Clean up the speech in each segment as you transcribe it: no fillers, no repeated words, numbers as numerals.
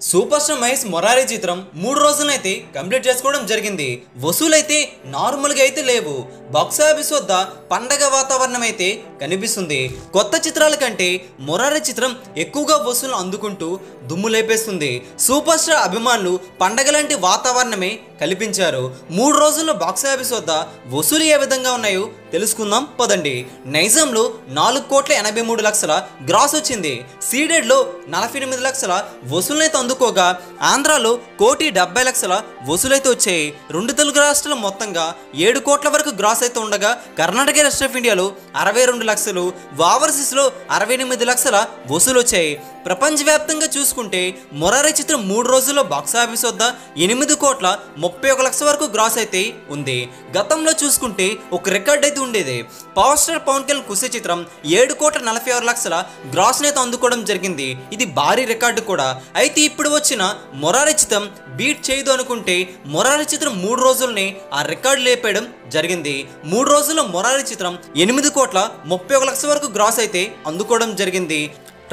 Super star Mahesh Morari చిత్రం 3 రోజులైతే complete చేసుకోవడం జరిగింది. వసూలైతే నార్మల్గా అయితే లేవు. బాక్సాఫీస్ వద్ద పండగ వాతావరణం అయితే కనిపిస్తుంది. కొత్త చిత్రాల కంటే మొరారి చిత్రం ఎక్కువగా వసూలు అందుకుంటూ దుమ్ము లేపేస్తుంది. సూపర్ స్టార్ అభిమానులు పండగ లాంటి వాతావరణమే కల్పించారు. 3 రోజుల్లో బాక్సాఫీస్ వద్ద వసూలు ఏ విధంగా ఉన్నాయో తెలుసుకుందాం పదండి. నైజాంలో 4,83,00,000 గ్రాస్ వచ్చింది. సీడెడ్లో 48 లక్షల వసూలైతే అందుకోగా ఆంధ్రాలో 1,70,00,000 వసూలైతే వచ్చాయి. 2 తెలుగు రాష్ట్రాలు మొత్తంగా 7 కోట్ల వరకు గ్రాస్ అయితే ఉండగా కర్ణాటక రెస్ట్ ఆఫ్ ఇండియాలో 62 లక్షలు, ఓవర్సీస్లో 68 లక్షల వసూలు వచ్చాయి. ప్రపంచవ్యాప్తంగా చూసుకుంటే మొరారి చిత్రం 3 రోజుల్లో బాక్సాఫీస్ వద్ద 8,31,00,000 వరకు గ్రాస్ అయితే ఉంది. గతంలో చూసుకుంటే ఒక రికార్డ్ అయితే ఉండేది. పవర్ స్టార్ పవన్ కళ్యాణ్ కుషి చిత్రం 7,46,00,000 గ్రాస్ అయితే అందుకోవడం జరిగింది. ఇది భారీ రికార్డు కూడా. అయితే ఇప్పుడు వచ్చిన మొరారి చిత్రం బీట్ చేయదు అనుకుంటే మొరారి చిత్రం 3 రోజుల్ని ఆ రికార్డు లేపేయడం జరిగింది. 3 రోజుల్లో మొరారి చిత్రం 8,31,00,000 వరకు గ్రాస్ అయితే అందుకోవడం జరిగింది.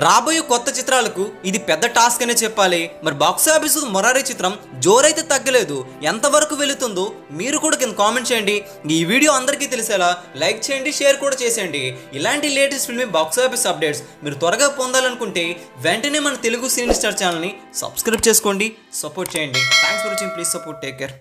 రాబోయే కొత్త చిత్రాలకు ఇది పెద్ద టాస్క్ అనే చెప్పాలి. మరి బాక్సాఫీస్ మొరారి చిత్రం జోరైతే తగ్గలేదు. ఎంతవరకు వెళుతుందో మీరు కూడా కింద కామెంట్ చేయండి. ఈ వీడియో అందరికీ తెలిసేలా లైక్ చేయండి, షేర్ కూడా చేసేయండి. ఇలాంటి లేటెస్ట్ ఫిల్మ్ బాక్సాఫీస్ అప్డేట్స్ మీరు త్వరగా పొందాలనుకుంటే వెంటనే మన తెలుగు సినీ స్టార్ ఛానల్ని సబ్స్క్రైబ్ చేసుకోండి, సపోర్ట్ చేయండి. Thanks for watching. Please support, take care.